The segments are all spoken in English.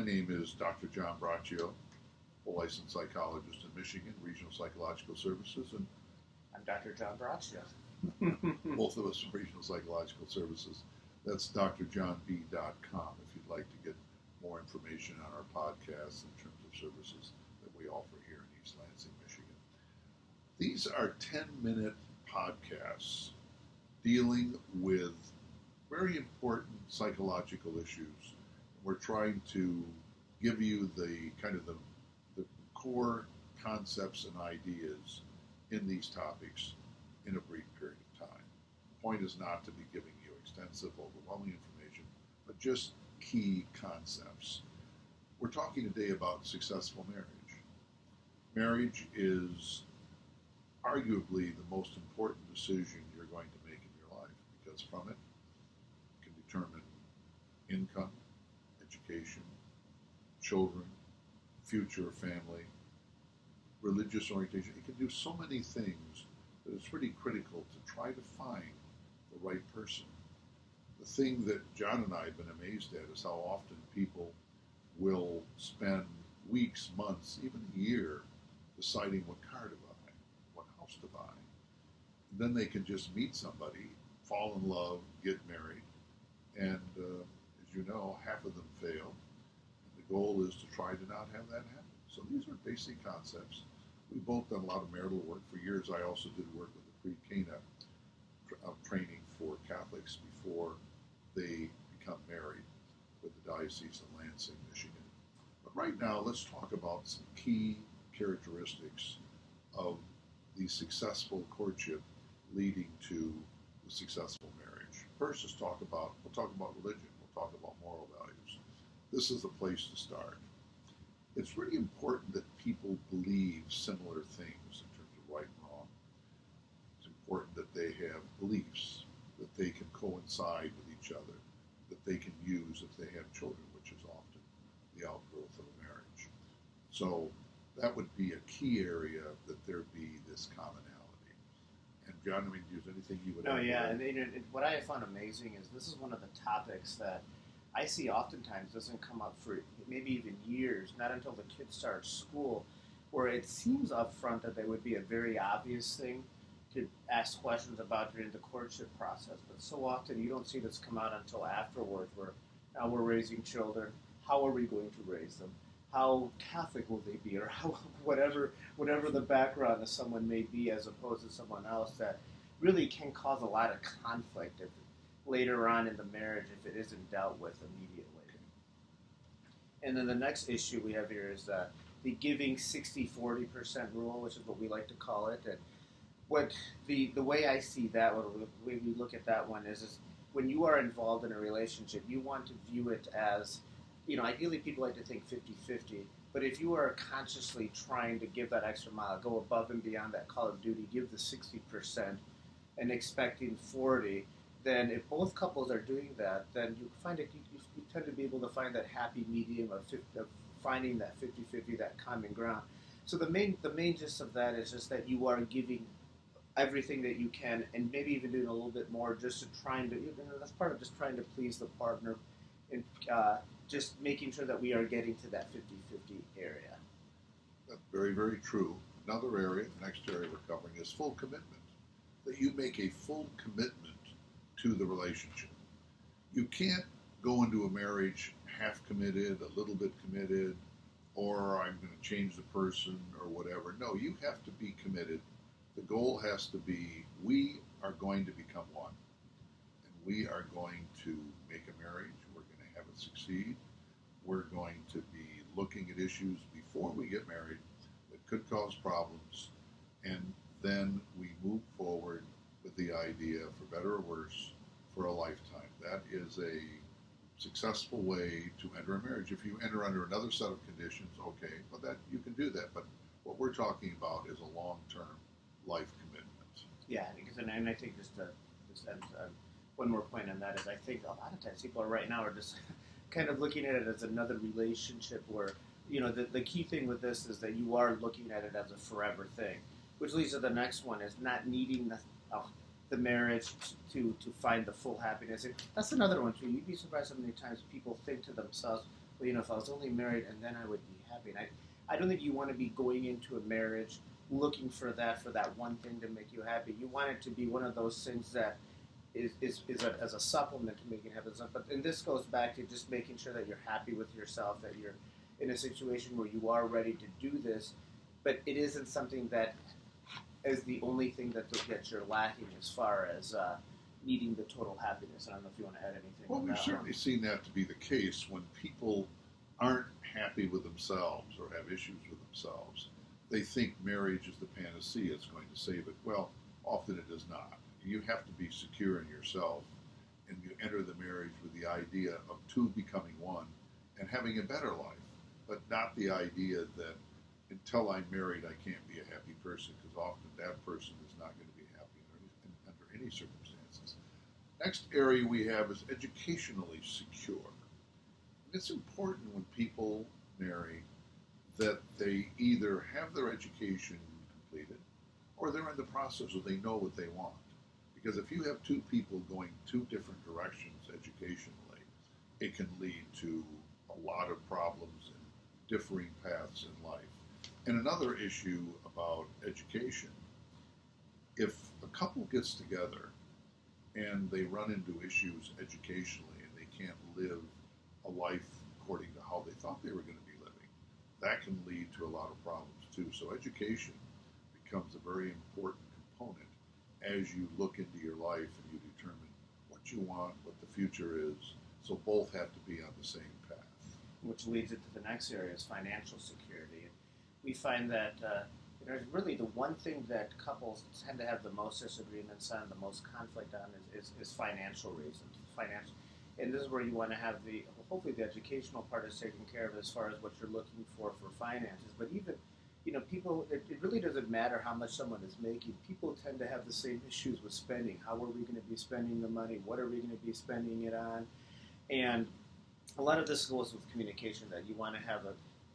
My name is Dr. John Braccio, a licensed psychologist in Michigan, Regional Psychological Services, and I'm Dr. John Braccio. both of us from Regional Psychological Services. That's drjohnb.com if you'd like to get more information on our podcasts in terms of services that we offer here in East Lansing, Michigan. These are 10-minute podcasts dealing with very important psychological issues. We're trying to give you the core concepts and ideas in these topics in a brief period of time. The point is not to be giving you extensive, overwhelming information, but just key concepts. We're talking today about successful marriage. Marriage is arguably the most important decision you're going to make in your life, because from it you can determine income, education, children, future family, religious orientation. It can do so many things that it's really critical to try to find the right person. The thing that John and I have been amazed at is how often people will spend weeks, months, even a year deciding what car to buy, what house to buy. And then they can just meet somebody, fall in love, get married, and as you know, half of them fail. And the goal is to try to not have that happen. So these are basic concepts. We've both done a lot of marital work. For years, I also did work with the pre-Cana training for Catholics before they become married with the Diocese of Lansing, Michigan. But right now, let's talk about some key characteristics of the successful courtship leading to the successful marriage. First, we'll talk about religion. We'll talk about moral values. This is the place to start. It's really important that people believe similar things in terms of right and wrong. It's important that they have beliefs, that they can coincide with each other, that they can use if they have children, which is often the outgrowth of a marriage. So that would be a key area that there be this commonality. And John, I mean, is there anything you would add? Oh yeah, and what I found amazing is this is one of the topics that I see oftentimes doesn't come up for maybe even years, not until the kids start school, where it seems up front that there would be a very obvious thing to ask questions about during the courtship process. But so often you don't see this come out until afterwards, where now we're raising children. How are we going to raise them? How Catholic will they be? Or how, whatever the background of someone may be as opposed to someone else, that really can cause a lot of conflict later on in the marriage if it isn't dealt with immediately. And then the next issue we have here is the giving 60-40% rule, which is what we like to call it. And what the way I see that, or the way we look at that one is when you are involved in a relationship, you want to view it as, ideally people like to think 50-50, but if you are consciously trying to give that extra mile, go above and beyond that call of duty, give the 60% and expecting 40%, then if both couples are doing that, then you find that you tend to be able to find that happy medium of finding that 50-50, that common ground. So the main gist of that is just that you are giving everything that you can, and maybe even doing a little bit more, just to that's part of just trying to please the partner, and just making sure that we are getting to that 50-50 area. That's very, very true. Another area, the next area we're covering, is full commitment. That you make a full commitment to the relationship. You can't go into a marriage half committed, a little bit committed, or I'm going to change the person or whatever. No, you have to be committed. The goal has to be, we are going to become one, and we are going to make a marriage. We're going to have it succeed. We're going to be looking at issues before we get married that could cause problems, and then we move forward with the idea, for better or worse, for a lifetime. That is a successful way to enter a marriage. If you enter under another set of conditions, okay, well, that you can do that. But what we're talking about is a long-term life commitment. Yeah, and I think just one more point on that is I think a lot of times people right now are just kind of looking at it as another relationship where, the key thing with this is that you are looking at it as a forever thing, which leads to the next one is not needing the marriage to find the full happiness. And that's another one too. You'd be surprised how many times people think to themselves, well, if I was only married and then I would be happy. And I don't think you want to be going into a marriage looking for that one thing to make you happy. You want it to be one of those things that as a supplement to making happen. But and this goes back to just making sure that you're happy with yourself, that you're in a situation where you are ready to do this, but it isn't something that is the only thing that you're lacking as far as needing the total happiness. I don't know if you want to add anything. Well, we've certainly seen that to be the case when people aren't happy with themselves or have issues with themselves. They think marriage is the panacea, it's going to save it. Well, often it is not. You have to be secure in yourself, and you enter the marriage with the idea of two becoming one and having a better life, but not the idea that until I'm married I can't be a happy person, because often that person is not going to be happy under any circumstances. Next area we have is educationally secure. It's important when people marry that they either have their education completed or they're in the process or they know what they want. Because if you have two people going two different directions educationally, it can lead to a lot of problems and differing paths in life. And another issue about education, if a couple gets together and they run into issues educationally and they can't live a life according to how they thought they were going to be living, that can lead to a lot of problems too. So education becomes a very important component as you look into your life and you determine what you want, what the future is. So both have to be on the same path. Which leads into the next area is financial security. We find that really the one thing that couples tend to have the most disagreements on, the most conflict on, is financial reasons. And this is where you want to have hopefully the educational part is taken care of as far as what you're looking for finances. But even, people, it really doesn't matter how much someone is making. People tend to have the same issues with spending. How are we going to be spending the money? What are we going to be spending it on? And a lot of this goes with communication, that you want to have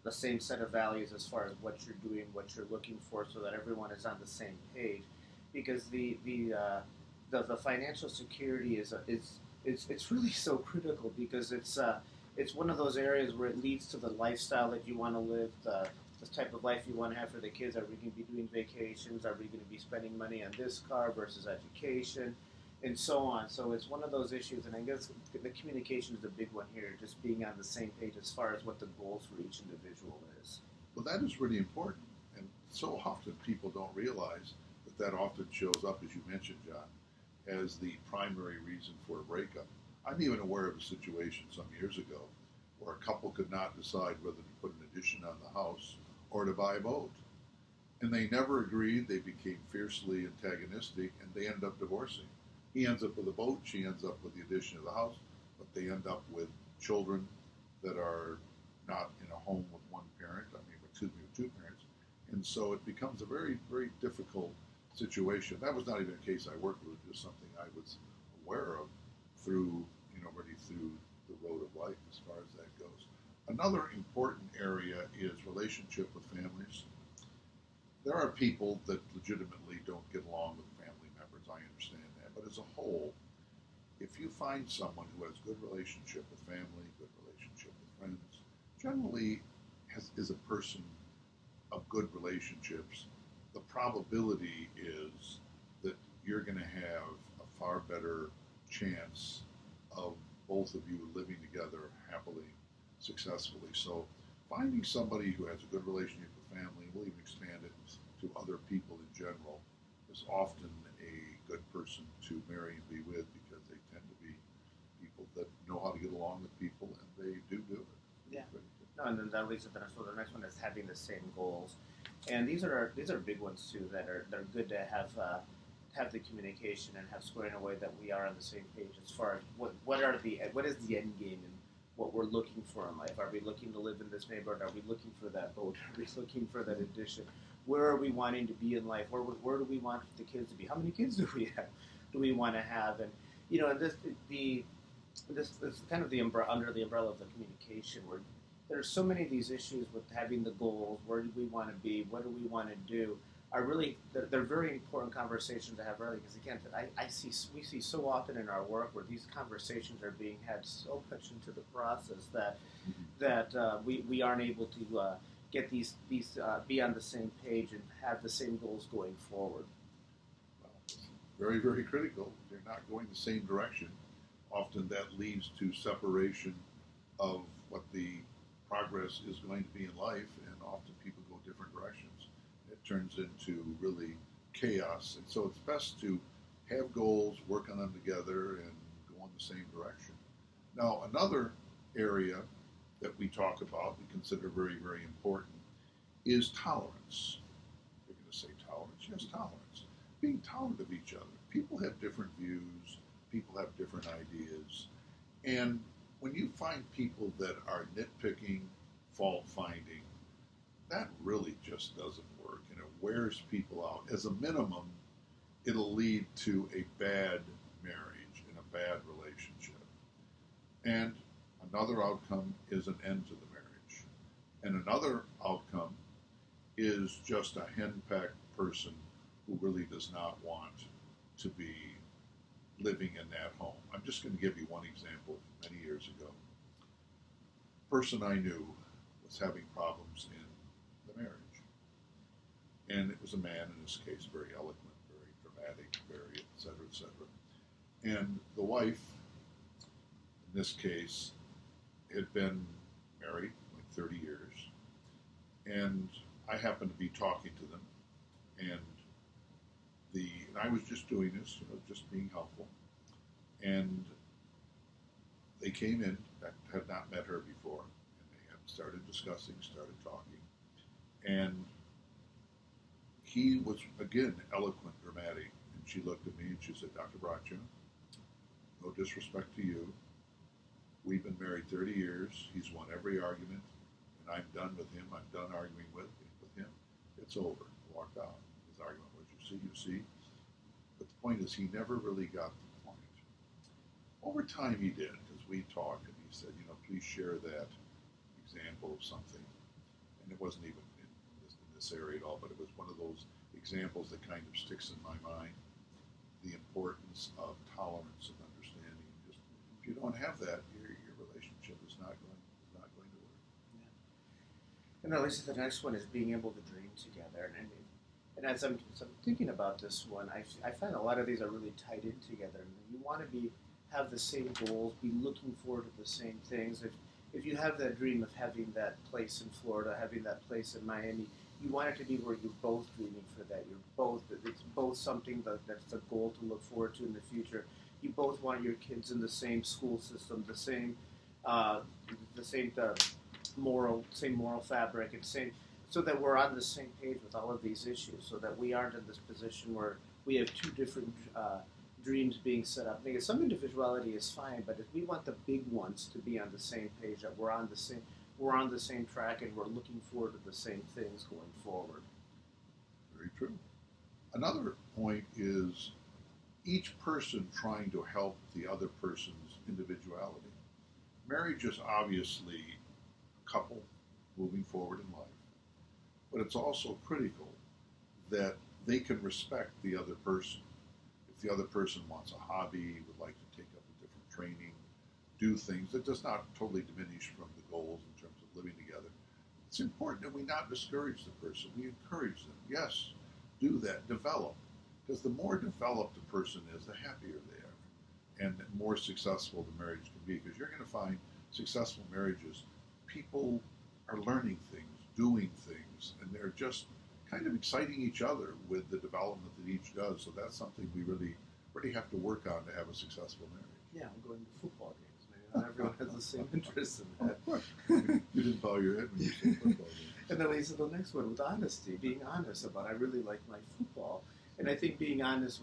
the same set of values as far as what you're doing, what you're looking for, so that everyone is on the same page. Because the financial security it's really so critical, because it's one of those areas where it leads to the lifestyle that you want to live, the type of life you want to have for the kids. Are we going to be doing vacations? Are we going to be spending money on this car versus education? And so on. So it's one of those issues, and I guess the communication is a big one here, just being on the same page as far as what the goals for each individual is. Well, that is really important, and so often people don't realize that often shows up, as you mentioned, John, as the primary reason for a breakup. I'm even aware of a situation some years ago where a couple could not decide whether to put an addition on the house or to buy a boat. And they never agreed. They became fiercely antagonistic, and they ended up divorcing. He ends up with a boat, she ends up with the addition of the house, but they end up with children that are not in a home with one parent, with two parents. And so it becomes a very, very difficult situation. That was not even a case I worked with, just something I was aware of through the road of life as far as that goes. Another important area is relationship with families. There are people that legitimately don't get along with family members, I understand that, but as a whole, if you find someone who has good relationship with family, good relationship with friends, generally is a person of good relationships, the probability is that you're going to have a far better chance of both of you living together happily, successfully. So finding somebody who has a good relationship with family, we'll even expand it to other people in general, is often a good person to marry and be with, because they tend to be people that know how to get along with people, and they do it. Yeah. No, and then that leads to the next one is having the same goals. And these are big ones too, that are good to have the communication and have squaring away that we are on the same page as far as what is the end game and what we're looking for in life. Are we looking to live in this neighborhood? Are we looking for that boat? Are we looking for that addition? Where are we wanting to be in life? Where do we want the kids to be? How many kids do we want to have? And this is kind of under the umbrella of the communication, where there's so many of these issues with having the goals. Where do we want to be? What do we want to do? are really they're very important conversations to have early because again we see so often in our work where these conversations are being had so much into the process that we aren't able to get these be on the same page and have the same goals going forward. Well, it's very, very critical. They're not going the same direction. Often that leads to separation of what the progress is going to be in life, and often people go different directions. It turns into really chaos, and so it's best to have goals, work on them together, and go in the same direction. Now, another area that we talk about, we consider very, very important, is tolerance. You're going to say tolerance? Yes, tolerance. Being tolerant of each other. People have different views, people have different ideas, and when you find people that are nitpicking, fault finding, that really just doesn't work, and it wears people out. As a minimum, it'll lead to a bad marriage and a bad relationship. And another outcome is an end to the marriage. And another outcome is just a henpecked person who really does not want to be living in that home. I'm just going to give you one example. Many years ago, a person I knew was having problems in the marriage. And it was a man, in this case, very eloquent, very dramatic, very et cetera, et cetera. And the wife, in this case, had been married like 30 years. And I happened to be talking to them. And I was just doing this, just being helpful. And they came in, that had not met her before, and they had started discussing, started talking. And he was, again, eloquent, dramatic. And she looked at me and she said, Dr. Braccio, no disrespect to you. We've been married 30 years. He's won every argument. And I'm done with him. I'm done arguing with him. It's over. Walked out. His argument was, you see. But the point is, he never really got the point. Over time, he did, because we talked, and he said, please share that example of something. And it wasn't even in this area at all, but it was one of those examples that kind of sticks in my mind. The importance of tolerance and understanding. Just if you don't have that, your relationship is not going to work. Yeah. And at least the next one is being able to dream together. And as I'm thinking about this one, I find a lot of these are really tied in together. You want to have the same goals, be looking forward to the same things. If you have that dream of having that place in Florida, having that place in Miami, you want it to be where you're both dreaming for that. It's both something that's a goal to look forward to in the future. You both want your kids in the same school system, the same moral fabric, and so that we're on the same page with all of these issues, so that we aren't in this position where we have two different dreams being set up. Because some individuality is fine, but if we want the big ones to be on the same page, that we're on the same track and we're looking forward to the same things going forward. Very true. Another point is each person trying to help the other person's individuality. Marriage is obviously a couple moving forward in life. But it's also critical that they can respect the other person. If the other person wants a hobby, would like to take up a different training, do things, that does not totally diminish from the goals in terms of living together. It's important that we not discourage the person. We encourage them. Yes, do that, develop. Because the more developed a person is, the happier they are. And the more successful the marriage can be. Because you're going to find successful marriages, people are learning things, doing things, and they're just kind of exciting each other with the development that each does. So that's something we really have to work on to have a successful marriage. Yeah, I'm going to football games. Maybe not everyone has the same interest in that. Of course. You didn't bow your head when you said football games. And then leads to the next one with honesty, being honest about I really like my football. And I think being honest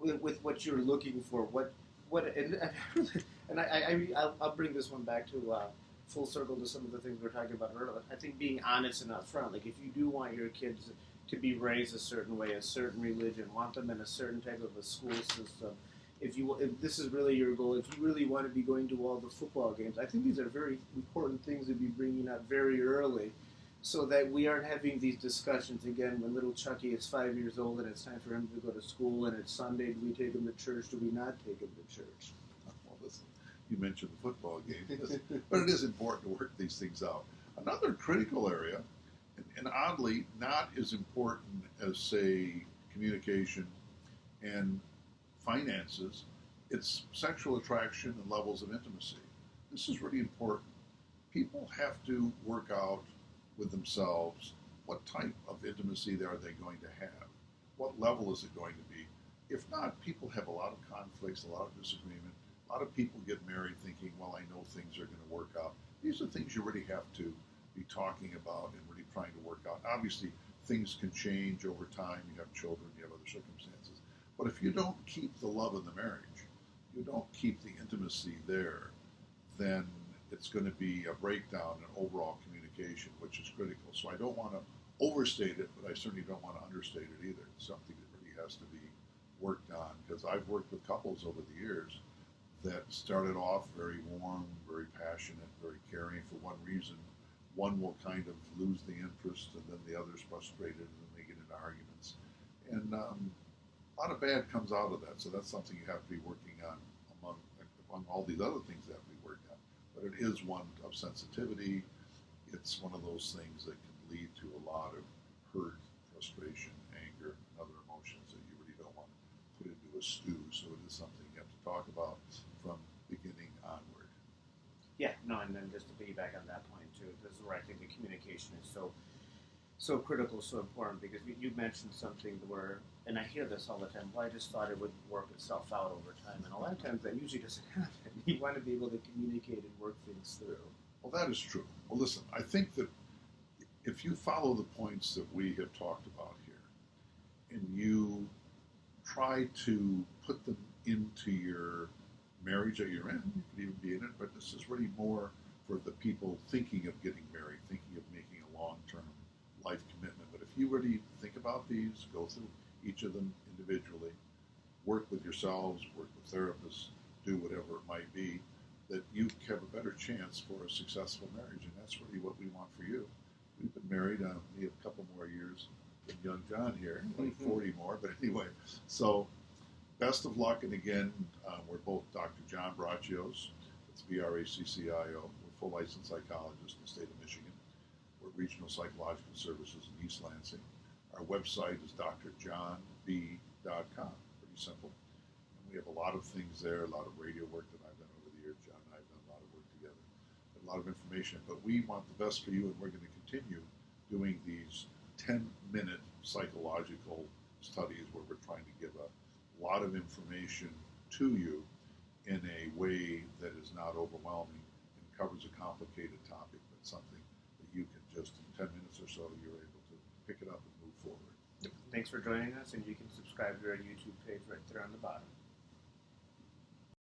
with what you're looking for, I'll bring this one back to full circle to some of the things we were talking about earlier. I think being honest and upfront, like if you do want your kids to be raised a certain way, a certain religion, want them in a certain type of a school system, if this is really your goal, if you really want to be going to all the football games, I think these are very important things to be bringing up very early, so that we aren't having these discussions again when little Chucky is 5 years old and it's time for him to go to school and it's Sunday. Do we take him to church? Do we not take him to church? Well, listen, you mentioned the football game, but it is important to work these things out. Another critical area, and oddly not as important as, say, communication and finances, it's sexual attraction and levels of intimacy. This is really important. People have to work out with themselves what type of intimacy are they going to have? What level is it going to be? If not, people have a lot of conflicts, a lot of disagreement. A lot of people get married thinking, well, I know things are going to work out. These are things you really have to be talking about and really trying to work out. Obviously, things can change over time. You have children, you have other circumstances. But if you don't keep the love in the marriage, you don't keep the intimacy there, then it's going to be a breakdown in overall communication, which is critical. So I don't want to overstate it, but I certainly don't want to understate it either. It's something that really has to be worked on, because I've worked with couples over the years that started off very warm, very passionate, very caring. For one reason, one will kind of lose the interest, and then the other's frustrated, and then they get into arguments. And a lot of bad comes out of that. So that's something you have to be working on among all these other things that have to be worked on. But it is one of sensitivity. It's one of those things that can lead to a lot of hurt, frustration, anger, and other emotions that you really don't want to put into a stew. So it is something you have to talk about from beginning onward. Yeah, no, and then just to piggyback on that point too, this is where I think the communication is so critical, so important, because you mentioned something where, and I hear this all the time, well, I just thought it would work itself out over time, and a lot of times that usually doesn't happen. You want to be able to communicate and work things through. Well, that is true. Well, listen, I think that if you follow the points that we have talked about here, and you try to put them into your marriage that you're in, you could even be in it, but this is really more for the people thinking of getting married, thinking of making a long-term life commitment. But if you really think about these, go through each of them individually, work with yourselves, work with therapists, do whatever it might be, that you have a better chance for a successful marriage. And that's really what we want for you. We've been married, we have a couple more years than young John here, like 40 more, but anyway. So best of luck. And again, we're both Dr. John Braccios. It's Braccio. We're full licensed psychologists in the state of Michigan. We're regional psychological services in East Lansing. Our website is drjohnb.com. Pretty simple. And we have a lot of things there, a lot of radio work that I've done over the years. John and I have done a lot of work together, a lot of information. But we want the best for you, and we're going to continue doing these 10-minute psychological studies where we're trying to give a lot of information to you in a way that is not overwhelming and covers a complicated topic, but something that you can just in 10 minutes or so, you're able to pick it up and move forward. Thanks for joining us, and you can subscribe to our YouTube page right there on the bottom.